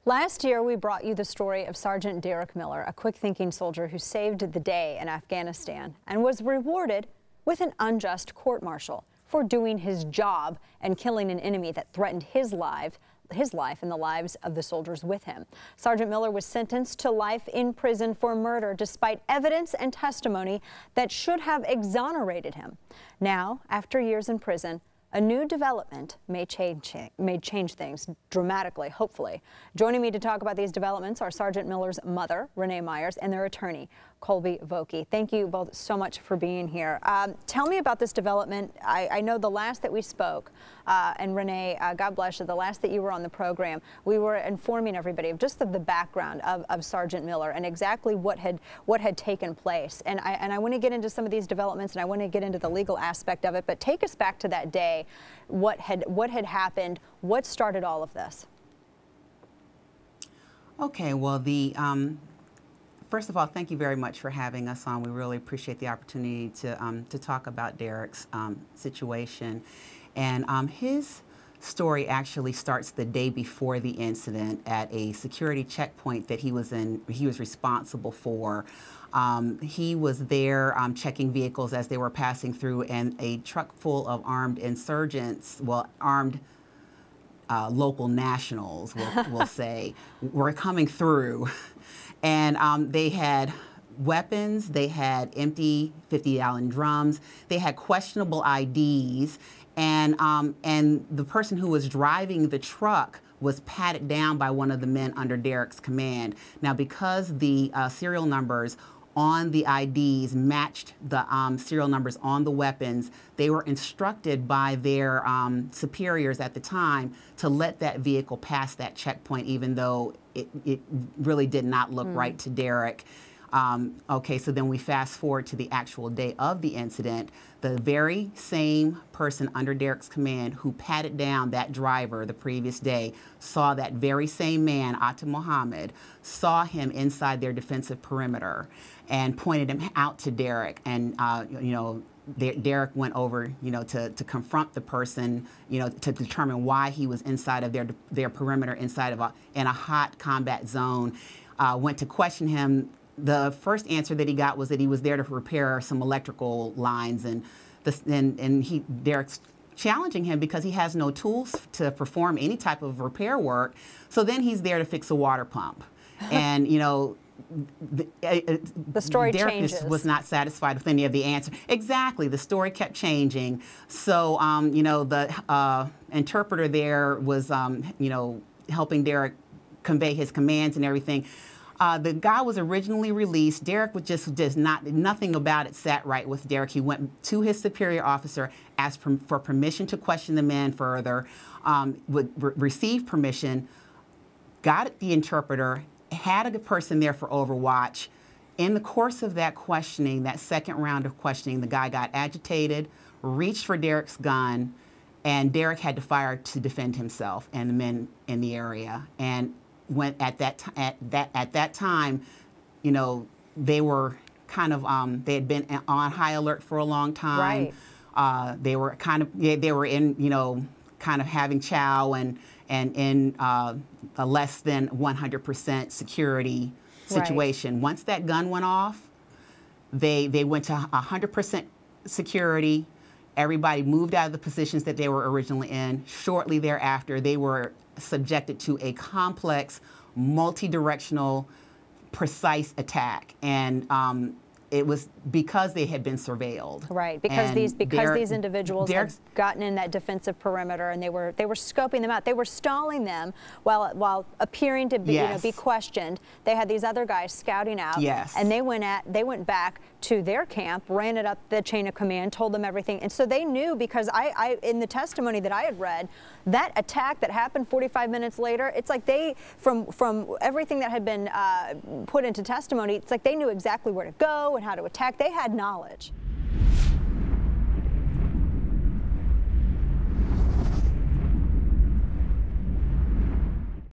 Last year, we brought you the story of Sergeant Derrick Miller, a quick-thinking soldier who saved the day in Afghanistan and was rewarded with an unjust court-martial for doing his job and killing an enemy that threatened his life and the lives of the soldiers with him. Sergeant Miller was sentenced to life in prison for murder despite evidence and testimony that should have exonerated him. Now, after years in prison, a new development may change things dramatically, hopefully. Joining me to talk about these developments are Sergeant Miller's mother, Renee Myers, and their attorney, Colby Vokey. Thank you both so much for being here. Tell me about this development. I know the last that we spoke, and Renee, God bless you, the last that you were on the program, we were informing everybody of just the background of Sergeant Miller and exactly what had taken place. And I want to get into some of these developments, and I want to get into the legal aspect of it, but take us back to that day. What had happened? What started all of this? Okay, well, first of all, thank you very much for having us on. We really appreciate the opportunity to talk about Derrick's situation. And his story actually starts the day before the incident at a security checkpoint that he was responsible for. He was there checking vehicles as they were passing through, and a truck full of armed insurgents, well, armed local nationals, we'll say, were coming through. And they had weapons, they had empty 50-gallon drums, they had questionable IDs, and the person who was driving the truck was patted down by one of the men under Derrick's command. Now, because the serial numbers on the IDs matched the serial numbers on the weapons, they were instructed by their superiors at the time to let that vehicle pass that checkpoint, even though it really did not look right to Derrick. Okay, so then we fast forward to the actual day of the incident. The very same person under Derrick's command who patted down that driver the previous day saw that very same man, Atta Muhammad, saw him inside their defensive perimeter and pointed him out to Derrick. And, Derrick went over, to confront the person, to determine why he was inside of their perimeter, in a hot combat zone. Went to question him. The first answer that he got was that he was there to repair some electrical lines, and Derrick's challenging him because he has no tools to perform any type of repair work. So then he's there to fix a water pump, and the story Derrick was not satisfied with any of the answers. Exactly, the story kept changing. So the interpreter there was helping Derrick convey his commands and everything. The guy was originally released. Derrick was nothing about it sat right with Derrick. He went to his superior officer, asked for permission to question the man further, received permission, got the interpreter, had a person there for overwatch. In the course of that questioning, that second round of questioning, the guy got agitated, reached for Derrick's gun, and Derrick had to fire to defend himself and the men in the area. And when at that time, they were kind of they had been on high alert for a long time. Right. They were they were in kind of having chow and in a less than 100% security situation. Right. Once that gun went off, they went to 100% security. Everybody moved out of the positions that they were originally in. Shortly thereafter, they were subjected to a complex, multi-directional, precise attack, and it was because they had been surveilled. Right, because these individuals had gotten in that defensive perimeter, and they were scoping them out. They were stalling them while appearing to be be questioned. They had these other guys scouting out, and they went back to their camp, ran it up the chain of command, told them everything, and so they knew, because I in the testimony that I had read, that attack that happened 45 minutes later, it's like they, from everything that had been put into testimony, it's like they knew exactly where to go and how to attack. They had knowledge.